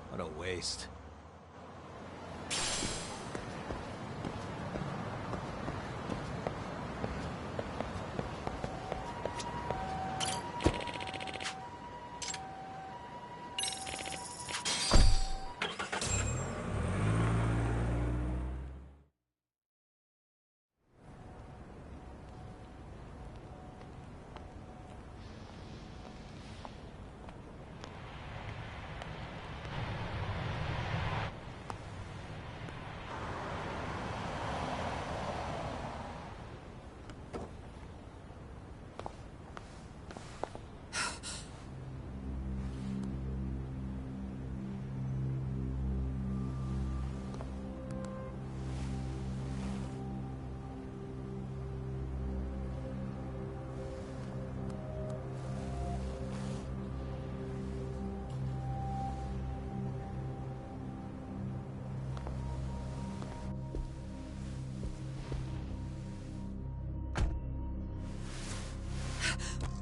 What a waste.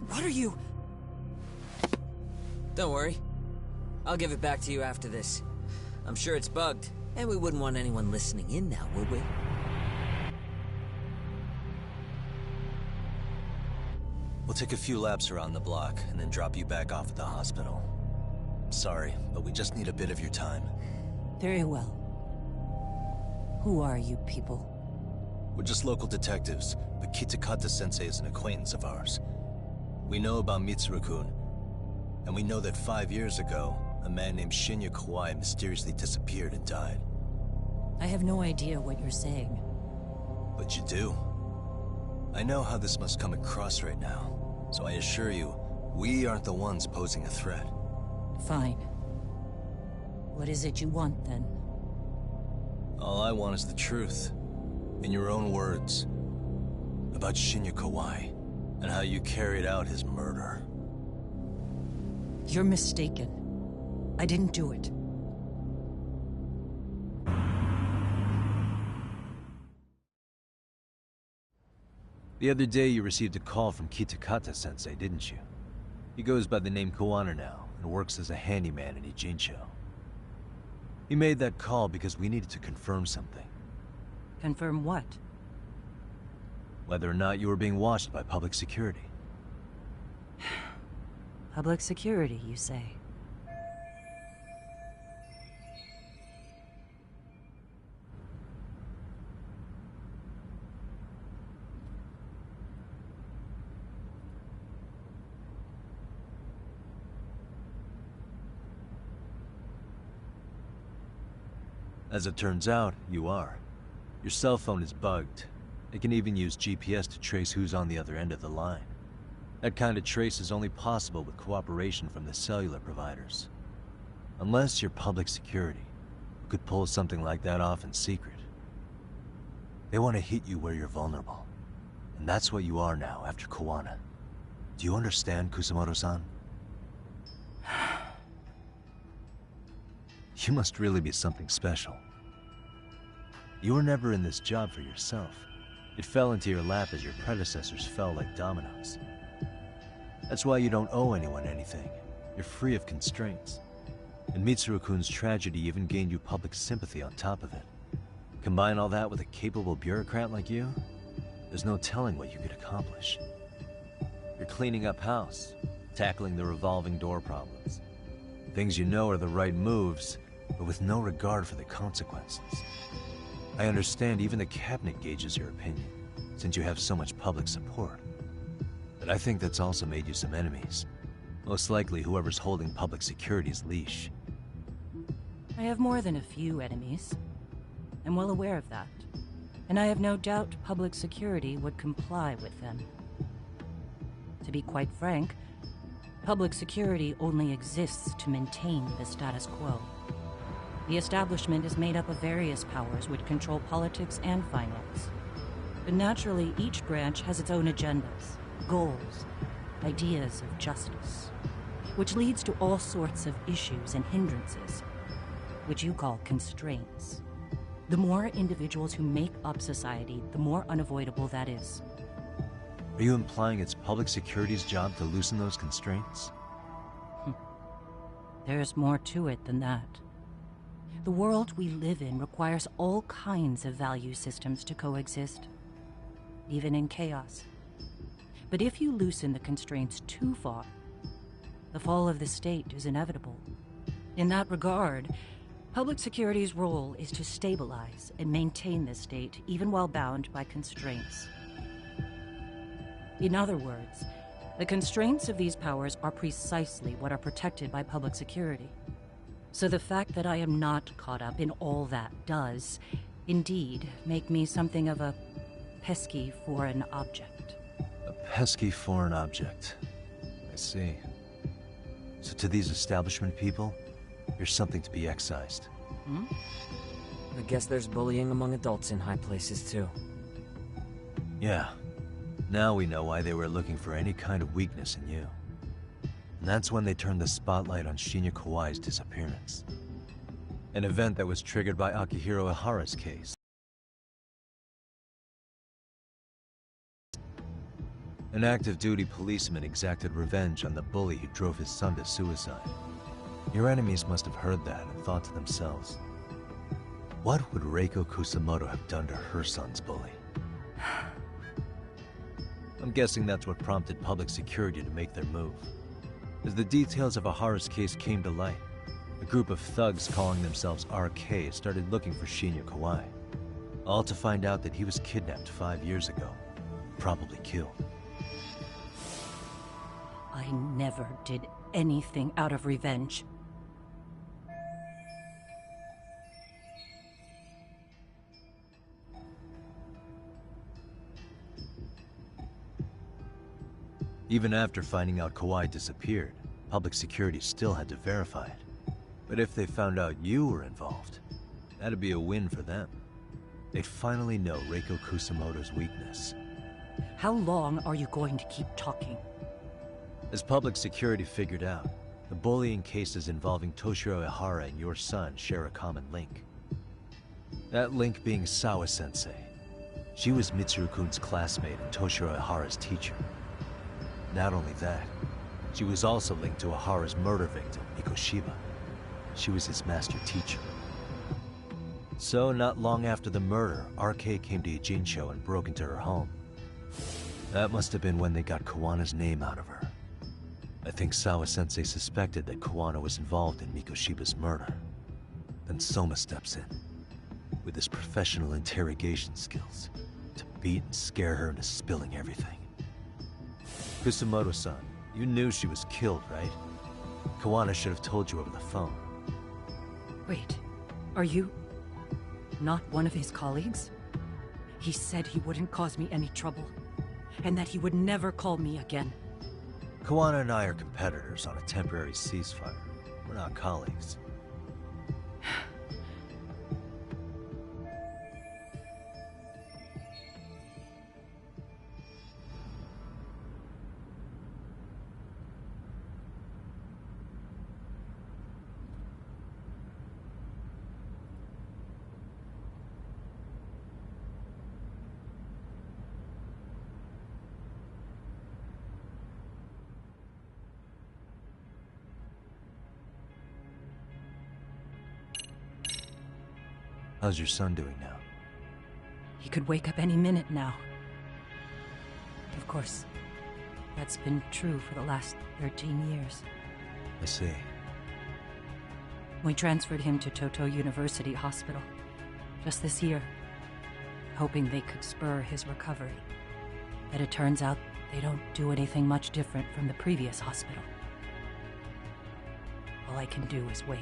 What are you? Don't worry. I'll give it back to you after this. I'm sure it's bugged, and we wouldn't want anyone listening in now, would we? We'll take a few laps around the block, and then drop you back off at the hospital. Sorry, but we just need a bit of your time. Very well. Who are you people? We're just local detectives, but Kitakata-sensei is an acquaintance of ours. We know about Mitsuru-kun, and we know that 5 years ago, a man named Shinya Kawai mysteriously disappeared and died. I have no idea what you're saying. But you do. I know how this must come across right now, so I assure you, we aren't the ones posing a threat. Fine. What is it you want, then? All I want is the truth. In your own words. About Shinya Kawai, and how you carried out his murder. You're mistaken. I didn't do it. The other day you received a call from Kitakata-sensei, didn't you? He goes by the name Koana now, and works as a handyman in Ijincho. He made that call because we needed to confirm something. Confirm what? Whether or not you were being watched by public security. Public security, you say? As it turns out, you are. Your cell phone is bugged. It can even use GPS to trace who's on the other end of the line. That kind of trace is only possible with cooperation from the cellular providers. Unless you're public security, who could pull something like that off in secret. They want to hit you where you're vulnerable. And that's what you are now after Koana. Do you understand, Kusamoto-san? You must really be something special. You were never in this job for yourself. It fell into your lap as your predecessors fell like dominoes. That's why you don't owe anyone anything. You're free of constraints. And Mitsuru-kun's tragedy even gained you public sympathy on top of it. Combine all that with a capable bureaucrat like you, there's no telling what you could accomplish. You're cleaning up house, tackling the revolving door problems. Things you know are the right moves, but with no regard for the consequences. I understand even the cabinet gauges your opinion, since you have so much public support. But I think that's also made you some enemies. Most likely whoever's holding public security's leash. I have more than a few enemies. I'm well aware of that. And I have no doubt public security would comply with them. To be quite frank, public security only exists to maintain the status quo. The establishment is made up of various powers which control politics and finance. But naturally, each branch has its own agendas, goals, ideas of justice, which leads to all sorts of issues and hindrances, which you call constraints. The more individuals who make up society, the more unavoidable that is. Are you implying it's public security's job to loosen those constraints? There's more to it than that. The world we live in requires all kinds of value systems to coexist, even in chaos. But if you loosen the constraints too far, the fall of the state is inevitable. In that regard, public security's role is to stabilize and maintain the state, even while bound by constraints. In other words, the constraints of these powers are precisely what are protected by public security. So the fact that I am not caught up in all that does, indeed, make me something of a pesky foreign object. A pesky foreign object. I see. So to these establishment people, you're something to be excised. I guess there's bullying among adults in high places, too. Yeah. Now we know why they were looking for any kind of weakness in you. And that's when they turned the spotlight on Shinya Kawai's disappearance. An event that was triggered by Akihiro Ihara's case. An active-duty policeman exacted revenge on the bully who drove his son to suicide. Your enemies must have heard that and thought to themselves, what would Reiko Kusamoto have done to her son's bully? I'm guessing that's what prompted public security to make their move. As the details of Ihara's case came to light, a group of thugs calling themselves RK started looking for Shinya Kawai, all to find out that he was kidnapped 5 years ago, probably killed. I never did anything out of revenge. Even after finding out Kawai disappeared, public security still had to verify it. But if they found out you were involved, that'd be a win for them. They'd finally know Reiko Kusamoto's weakness. How long are you going to keep talking? As public security figured out, the bullying cases involving Toshiro Ihara and your son share a common link. That link being Sawa-sensei. She was Mitsuru-kun's classmate and Toshiro Ihara's teacher. Not only that, she was also linked to Ihara's murder victim, Mikoshiba. She was his master teacher. So, not long after the murder, RK came to Ijincho and broke into her home. That must have been when they got Kawana's name out of her. I think Sawa-sensei suspected that Kawana was involved in Mikoshiba's murder. Then Soma steps in, with his professional interrogation skills, to beat and scare her into spilling everything. Kusamoto-san, you knew she was killed, right? Kawana should have told you over the phone. Wait, are you not one of his colleagues? He said he wouldn't cause me any trouble, and that he would never call me again. Kawana and I are competitors on a temporary ceasefire. We're not colleagues. How's your son doing now? He could wake up any minute now. Of course, that's been true for the last 13 years. I see. We transferred him to Toto University Hospital just this year, hoping they could spur his recovery. But it turns out they don't do anything much different from the previous hospital. All I can do is wait.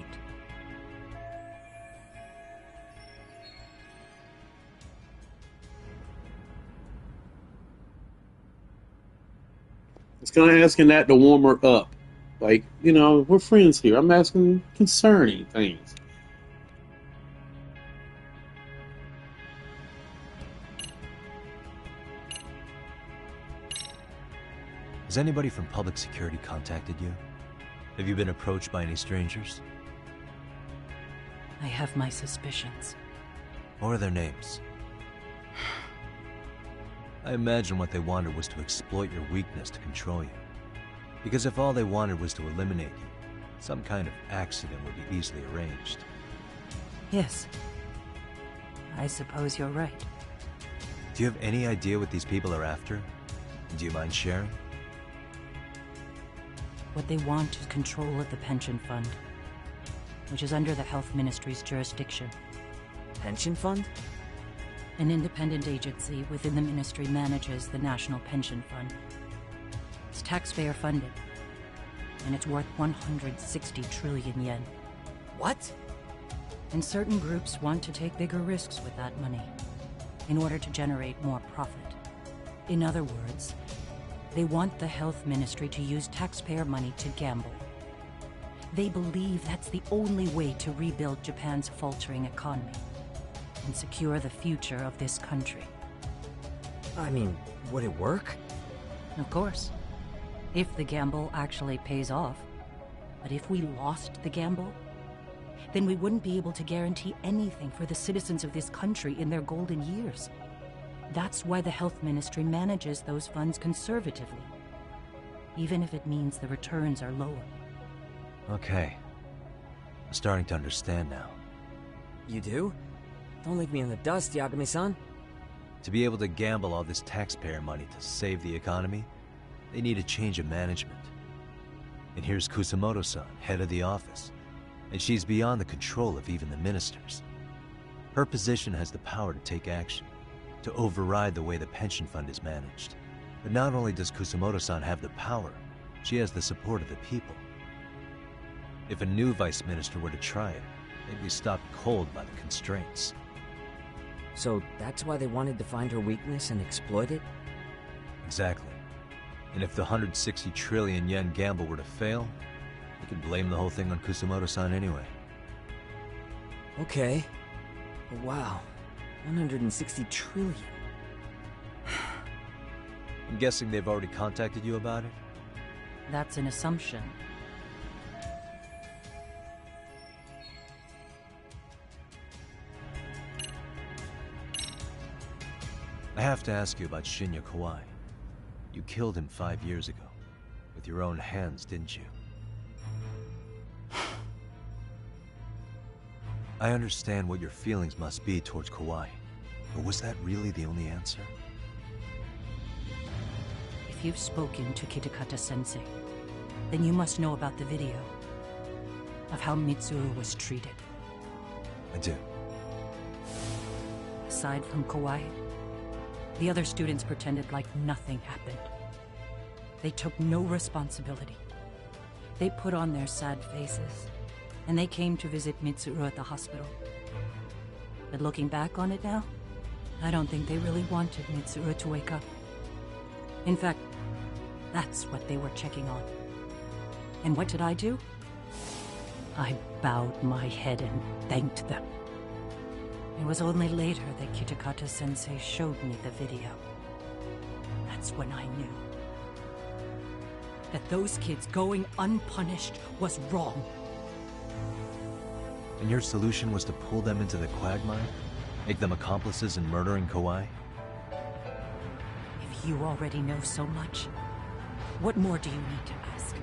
It's kind of asking that to warm her up. Like, you know, we're friends here. I'm asking concerning things. Has anybody from public security contacted you? Have you been approached by any strangers? I have my suspicions. What were their names? I imagine what they wanted was to exploit your weakness to control you. Because if all they wanted was to eliminate you, some kind of accident would be easily arranged. Yes. I suppose you're right. Do you have any idea what these people are after? Do you mind sharing? What they want is control of the pension fund, which is under the Health Ministry's jurisdiction. Pension fund? An independent agency within the ministry manages the National Pension Fund. It's taxpayer funded, and it's worth 160 trillion yen. What? And certain groups want to take bigger risks with that money in order to generate more profit. In other words, they want the health ministry to use taxpayer money to gamble. They believe that's the only way to rebuild Japan's faltering economy and secure the future of this country. I mean, would it work? Of course, if the gamble actually pays off. But if we lost the gamble, then we wouldn't be able to guarantee anything for the citizens of this country in their golden years. That's why the health ministry manages those funds conservatively, even if it means the returns are lower. Okay. I'm starting to understand now. You do? Don't leave me in the dust, Yagami-san. To be able to gamble all this taxpayer money to save the economy, they need a change of management. And here's Kusamoto-san, head of the office, and she's beyond the control of even the ministers. Her position has the power to take action, to override the way the pension fund is managed. But not only does Kusamoto-san have the power, she has the support of the people. If a new vice minister were to try it, they'd be stopped cold by the constraints. So that's why they wanted to find her weakness and exploit it? Exactly. And if the 160 trillion yen gamble were to fail, you could blame the whole thing on Kusamoto-san anyway. Okay. But wow, 160 trillion. I'm guessing they've already contacted you about it? That's an assumption. I have to ask you about Shinya Kawai. You killed him 5 years ago. With your own hands, didn't you? I understand what your feelings must be towards Kawai, but was that really the only answer? If you've spoken to Kitakata-sensei, then you must know about the video of how Mitsuru was treated. I do. Aside from Kawai, the other students pretended like nothing happened. They took no responsibility. They put on their sad faces, and they came to visit Mitsuru at the hospital. But looking back on it now, I don't think they really wanted Mitsuru to wake up. In fact, that's what they were checking on. And what did I do? I bowed my head and thanked them. It was only later that Kitakata-sensei showed me the video. That's when I knew that those kids going unpunished was wrong. And your solution was to pull them into the quagmire? Make them accomplices in murdering Kawai? If you already know so much, what more do you need to ask?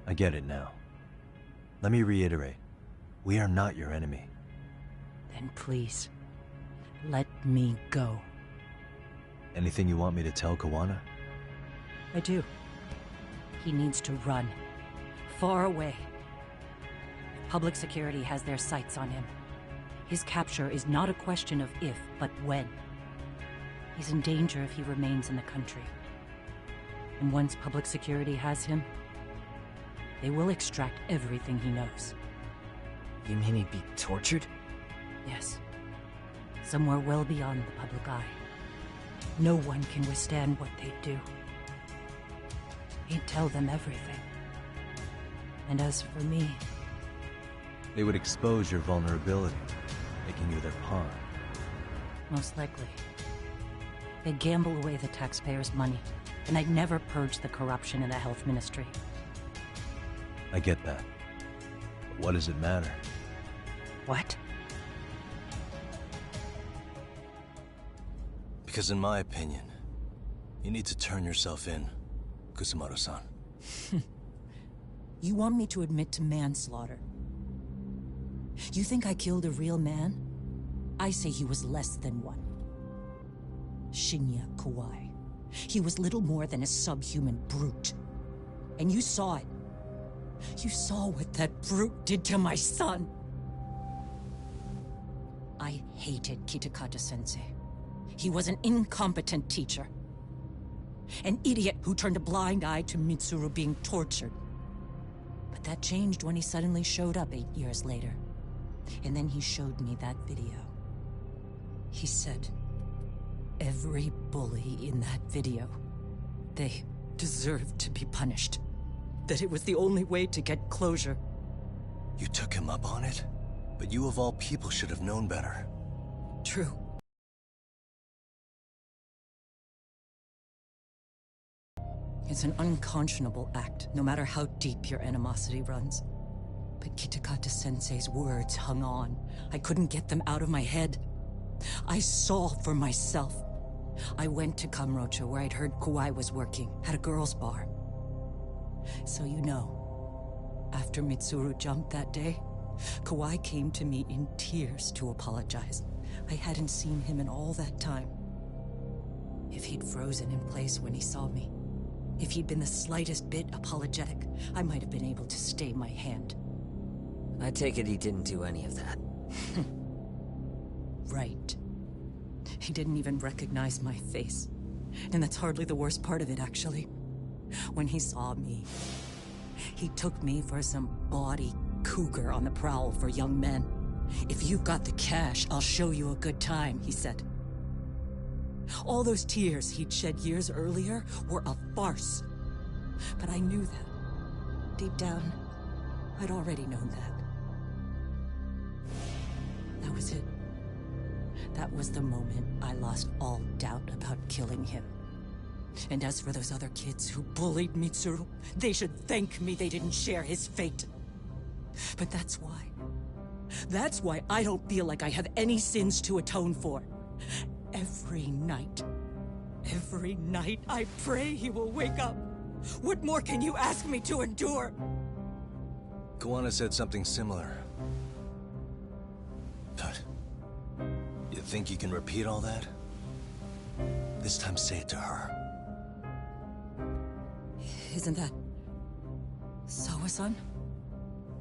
I get it now. Let me reiterate. We are not your enemy. Then please, let me go. Anything you want me to tell Kawana? I do. He needs to run. Far away. Public security has their sights on him. His capture is not a question of if, but when. He's in danger if he remains in the country. And once public security has him, they will extract everything he knows. You mean he'd be tortured? Yes. Somewhere well beyond the public eye. No one can withstand what they do. He'd tell them everything. And as for me... They would expose your vulnerability, making you their pawn. Most likely. They'd gamble away the taxpayers' money, and I'd never purge the corruption in the health ministry. I get that. But what does it matter? What? Because in my opinion, you need to turn yourself in, Kusumoto-san. You want me to admit to manslaughter? You think I killed a real man? I say he was less than one. Shinya Kawai. He was little more than a subhuman brute. And you saw it. You saw what that brute did to my son. I hated Kitakata-sensei. He was an incompetent teacher. An idiot who turned a blind eye to Mitsuru being tortured. But that changed when he suddenly showed up 8 years later. And then he showed me that video. He said, every bully in that video, they deserved to be punished. That it was the only way to get closure. You took him up on it? But you of all people should have known better. True. It's an unconscionable act, no matter how deep your animosity runs. But Kitakata-sensei's words hung on. I couldn't get them out of my head. I saw for myself. I went to Kamurocho, where I'd heard Kawai was working, at a girls' bar. So you know, after Mitsuru jumped that day, Kawai came to me in tears to apologize. I hadn't seen him in all that time. If he'd frozen in place when he saw me, if he'd been the slightest bit apologetic, I might have been able to stay my hand. I take it he didn't do any of that. Right. He didn't even recognize my face. And that's hardly the worst part of it, actually. When he saw me, he took me for some bawdy cougar on the prowl for young men. If you've got the cash, I'll show you a good time, he said. All those tears he'd shed years earlier were a farce. But I knew that. Deep down, I'd already known that. That was it. That was the moment I lost all doubt about killing him. And as for those other kids who bullied Mitsuru, they should thank me they didn't share his fate. But that's why. That's why I don't feel like I have any sins to atone for. Every night I pray he will wake up. What more can you ask me to endure? Kawana said something similar. But you think you can repeat all that? This time say it to her. Isn't that Sawa-san?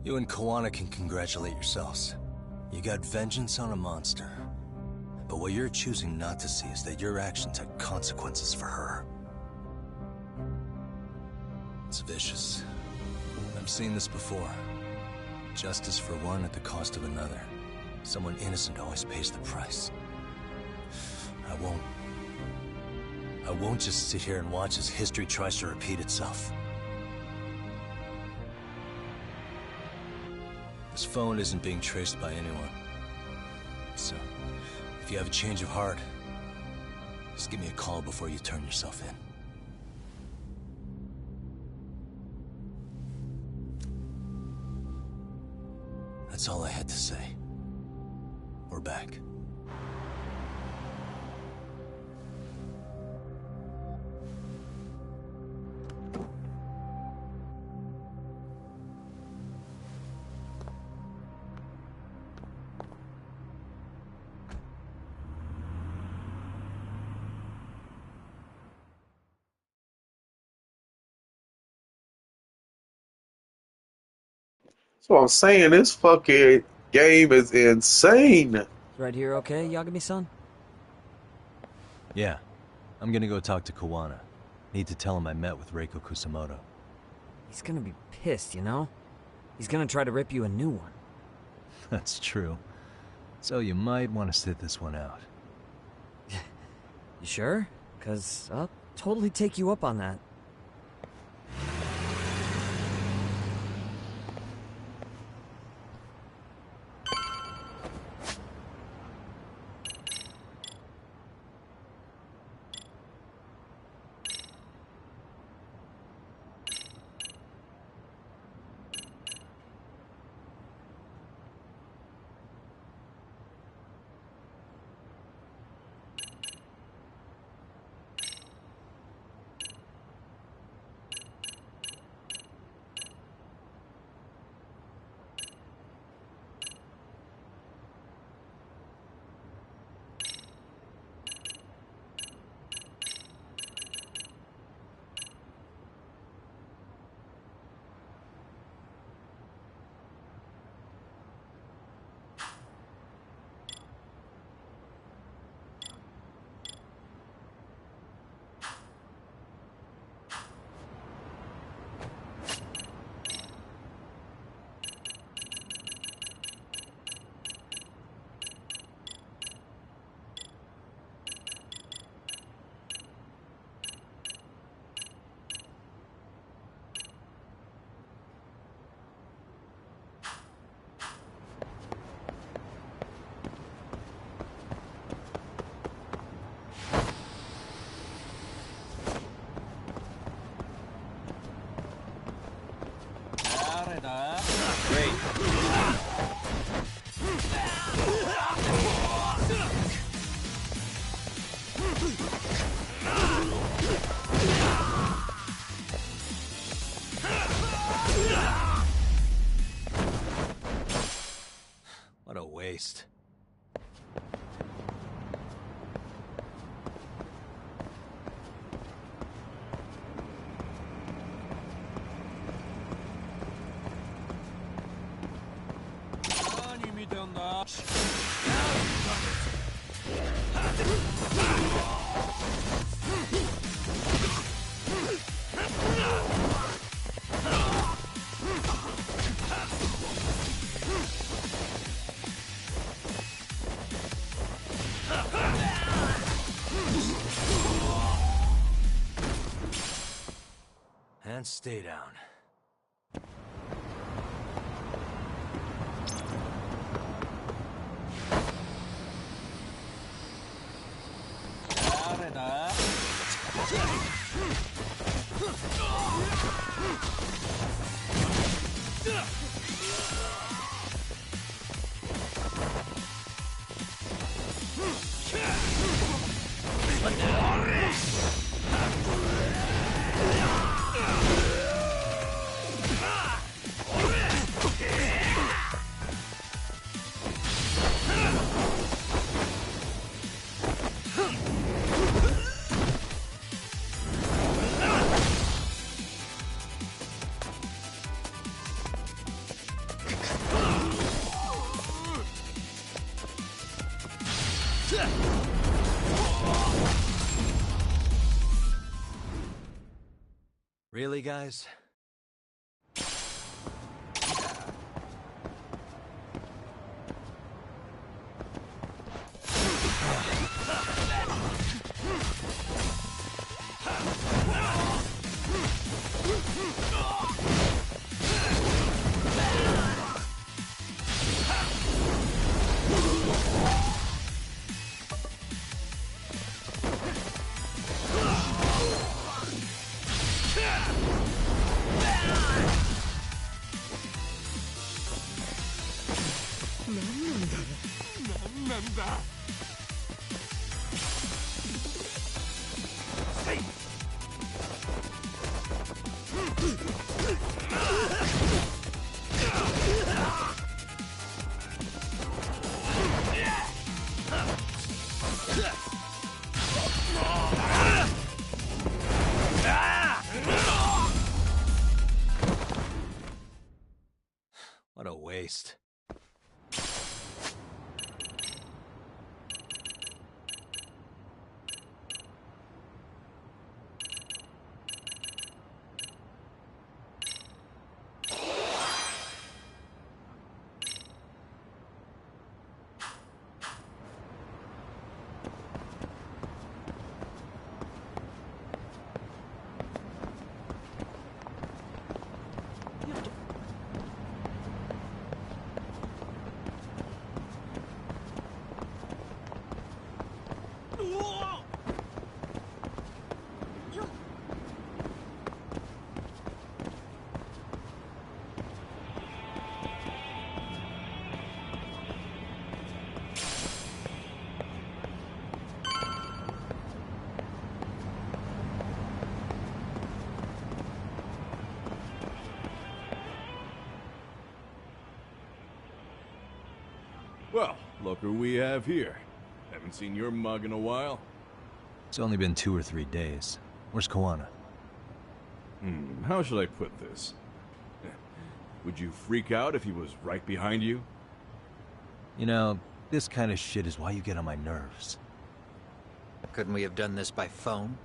You and Kawana can congratulate yourselves. You got vengeance on a monster. But what you're choosing not to see is that your actions had consequences for her. It's vicious. I've seen this before. Justice for one at the cost of another. Someone innocent always pays the price. I won't just sit here and watch as history tries to repeat itself. This phone isn't being traced by anyone. So, if you have a change of heart, just give me a call before you turn yourself in. That's all I had to say. We're back. So I'm saying this fucking game is insane. Right here okay, Yagami-san? Yeah. I'm gonna go talk to Kawana. Need to tell him I met with Reiko Kusumoto. He's gonna be pissed, you know? He's gonna try to rip you a new one. That's true. So you might want to sit this one out. You sure? 'Cause I'll totally take you up on that. waste. And stay down. Really, guys? What a waste. Well, look who we have here. Haven't seen your mug in a while. It's only been 2 or 3 days. Where's Koana? How should I put this? Would you freak out if he was right behind you? You know, this kind of shit is why you get on my nerves. Couldn't we have done this by phone?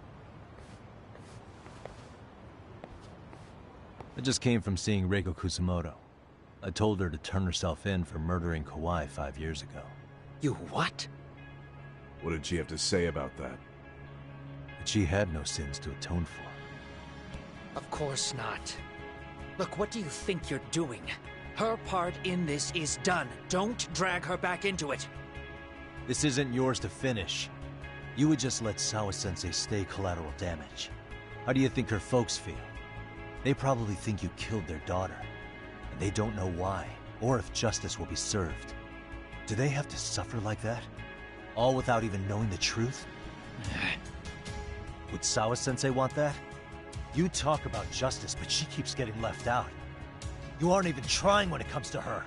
I just came from seeing Reiko Kusamoto. I told her to turn herself in for murdering Kawai 5 years ago. You what? What did she have to say about that? But she had no sins to atone for. Of course not. Look, what do you think you're doing? Her part in this is done. Don't drag her back into it. This isn't yours to finish. You would just let Sawa-sensei stay collateral damage. How do you think her folks feel? They probably think you killed their daughter. And they don't know why, or if justice will be served. Do they have to suffer like that? All without even knowing the truth? Would Sawa-sensei want that? You talk about justice, but she keeps getting left out. You aren't even trying when it comes to her.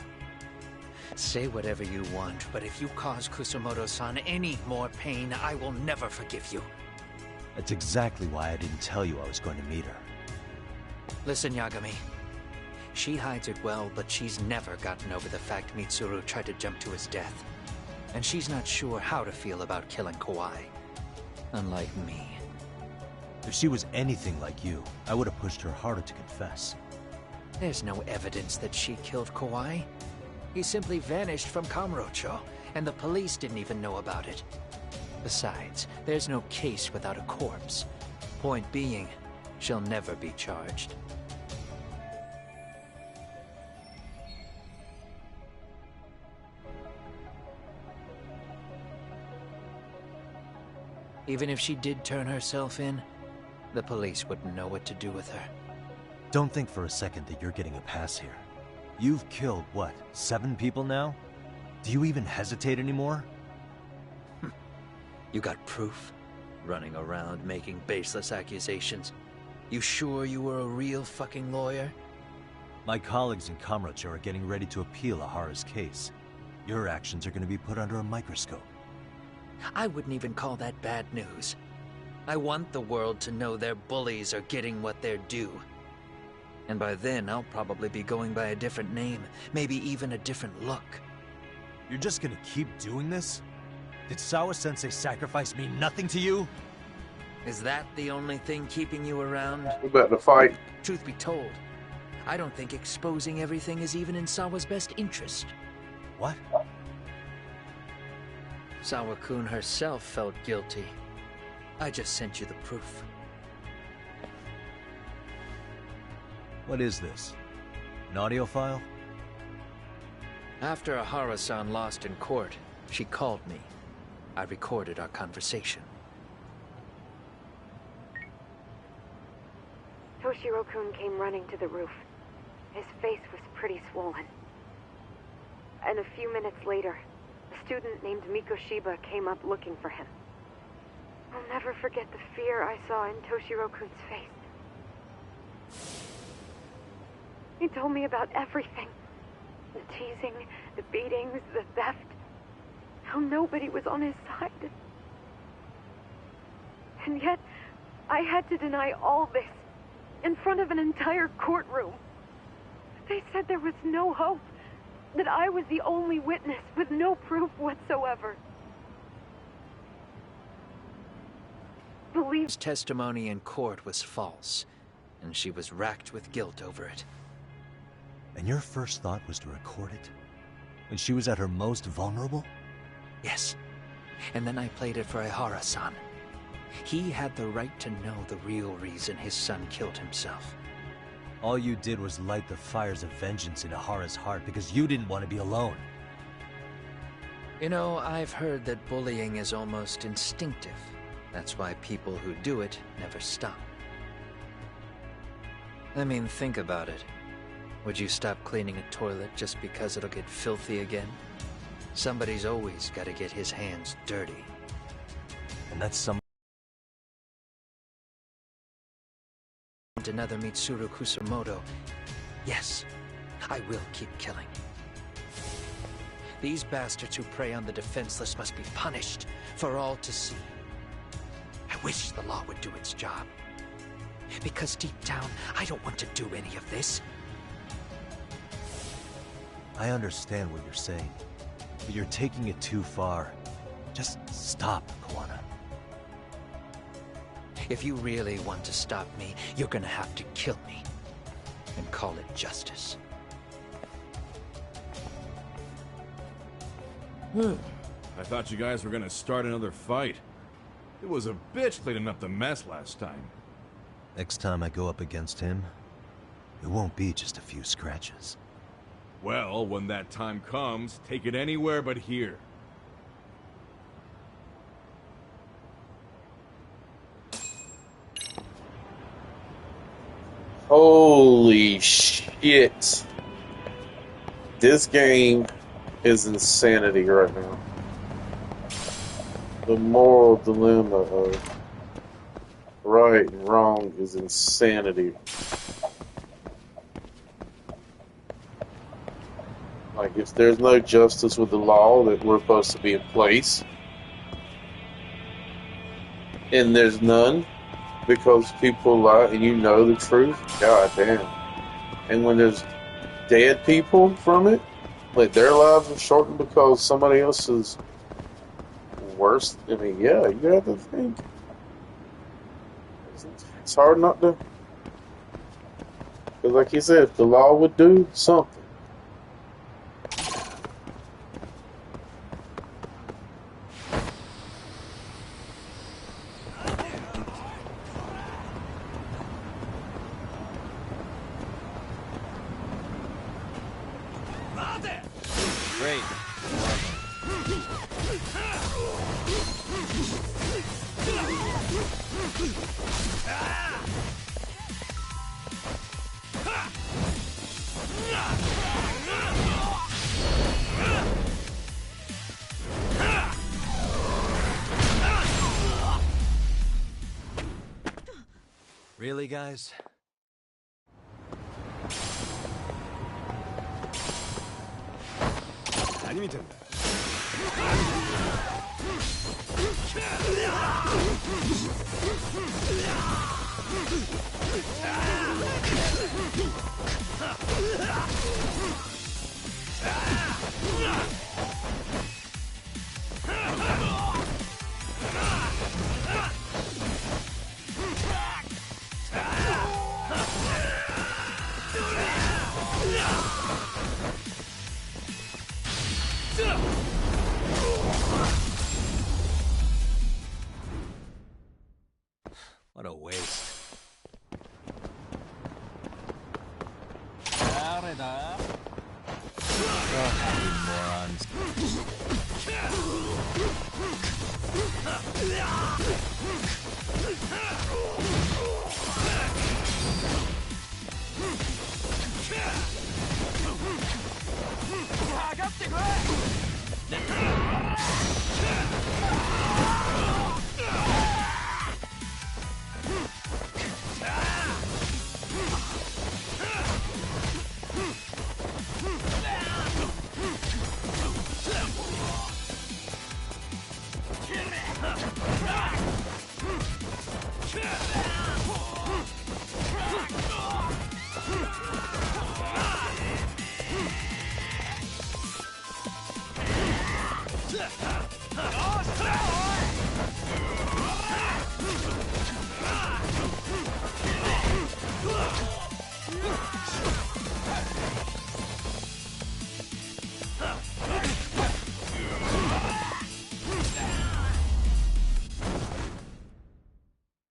Say whatever you want, but if you cause Kusumoto-san any more pain, I will never forgive you. That's exactly why I didn't tell you I was going to meet her. Listen, Yagami. She hides it well, but she's never gotten over the fact Mitsuru tried to jump to his death. And she's not sure how to feel about killing Kawai. Unlike me. If she was anything like you, I would have pushed her harder to confess. There's no evidence that she killed Kawai. He simply vanished from Kamurocho, and the police didn't even know about it. Besides, there's no case without a corpse. Point being, she'll never be charged. Even if she did turn herself in, the police wouldn't know what to do with her. Don't think for a second that you're getting a pass here. You've killed, what, 7 people now? Do you even hesitate anymore? You got proof? Running around making baseless accusations. You sure you were a real fucking lawyer? My colleagues in Kamurocho are getting ready to appeal Ahara's case. Your actions are going to be put under a microscope. I wouldn't even call that bad news. I want the world to know their bullies are getting what they're due. And by then, I'll probably be going by a different name, maybe even a different look. You're just gonna keep doing this? Did Sawa-sensei sacrifice mean nothing to you? Is that the only thing keeping you around? We're about to fight. Truth be told, I don't think exposing everything is even in Sawa's best interest. What? Sawa-kun herself felt guilty. I just sent you the proof. What is this? An audio file? After Ahara-san lost in court, she called me. I recorded our conversation. Toshiro-kun came running to the roof. His face was pretty swollen. And a few minutes later, a student named Mikoshiba came up looking for him. I'll never forget the fear I saw in Toshiro-kun's face. He told me about everything. The teasing, the beatings, the theft. How nobody was on his side. And yet, I had to deny all this in front of an entire courtroom. They said there was no hope, that I was the only witness with no proof whatsoever. His testimony in court was false, and she was racked with guilt over it. And your first thought was to record it? When she was at her most vulnerable? Yes. And then I played it for Ihara-san. He had the right to know the real reason his son killed himself. All you did was light the fires of vengeance in Ahara's heart because you didn't want to be alone. You know, I've heard that bullying is almost instinctive. That's why people who do it never stop. I mean, think about it. Would you stop cleaning a toilet just because it'll get filthy again? Somebody's always got to get his hands dirty. And that's some... Another Mitsuru Kusumoto. Yes, I will keep killing. These bastards who prey on the defenseless must be punished for all to see. I wish the law would do its job. Because deep down, I don't want to do any of this. I understand what you're saying, but you're taking it too far. Just stop, Kawana. If you really want to stop me, you're gonna have to kill me. And call it justice. I thought you guys were gonna start another fight. It was a bitch cleaning up the mess last time. Next time I go up against him, it won't be just a few scratches. Well, when that time comes, take it anywhere but here. Holy shit. This game is insanity right now. The moral dilemma of right and wrong is insanity. Like, Like, if there's no justice with the law that we're supposed to be in place, and there's none because people lie and you know the truth, god damn. And when there's dead people from it, like their lives are shortened because somebody else is worse. I mean, yeah, you have to think. It's hard not to. Because, like you said, if the law would do something. Great. Really, guys? What a waste. Oh, you morons.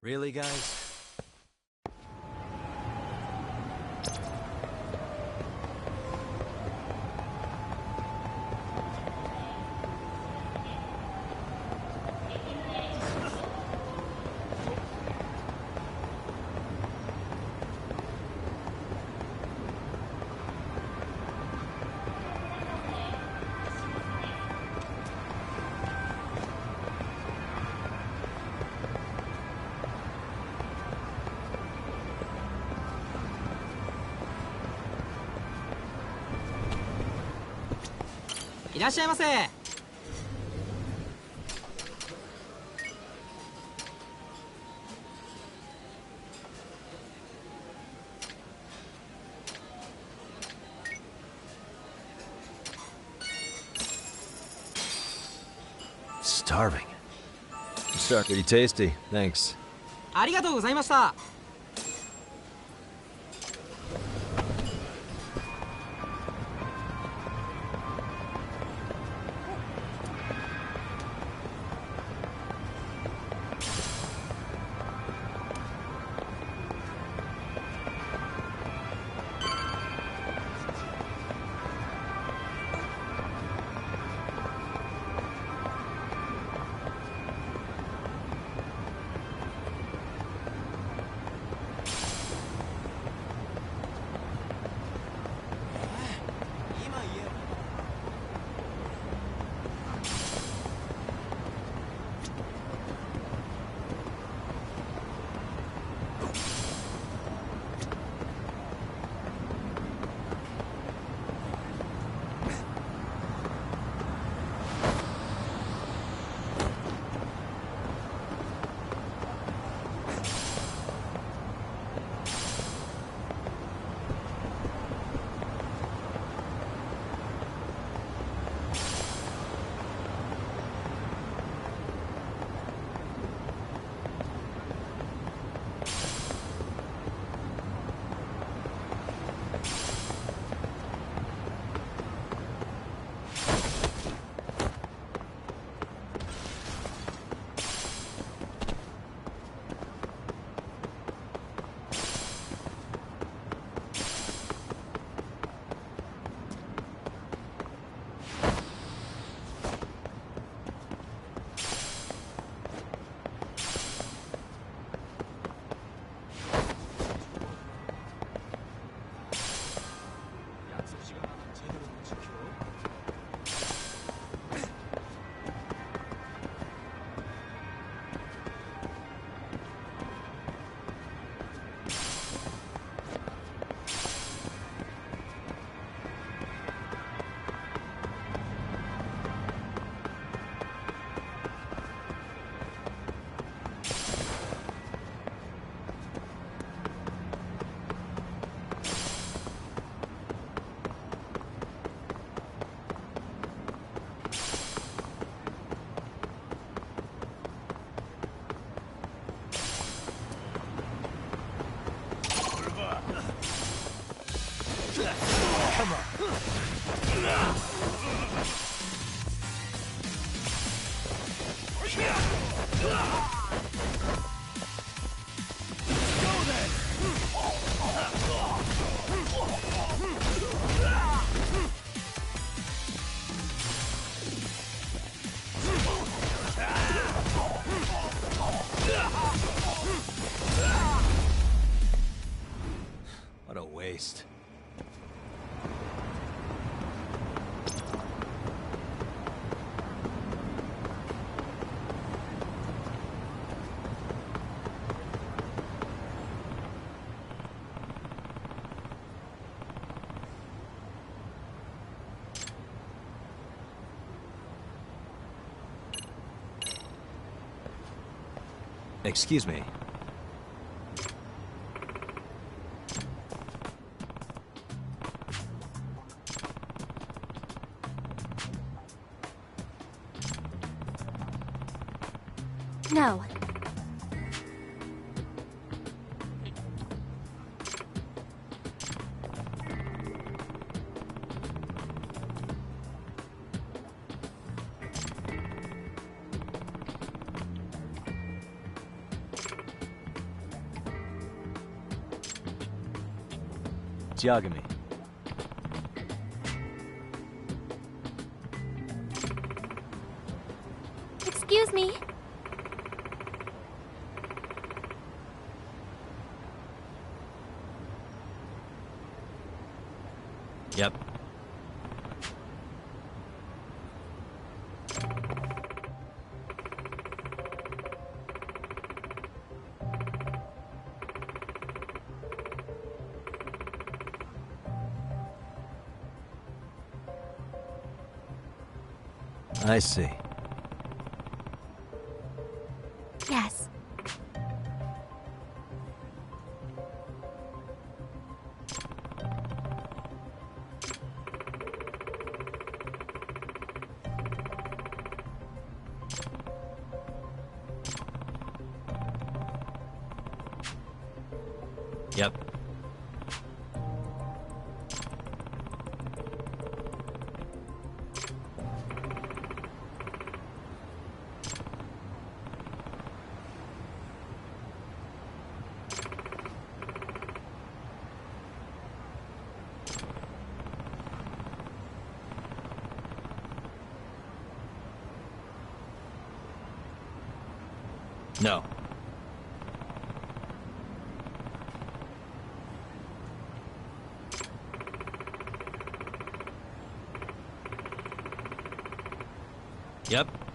Really, guys? Starving. Pretty tasty, thanks. ありがとうございました。waste. Excuse me. No. Yagami. Excuse me. Yep. I see. Yes. Yep. No. Yep.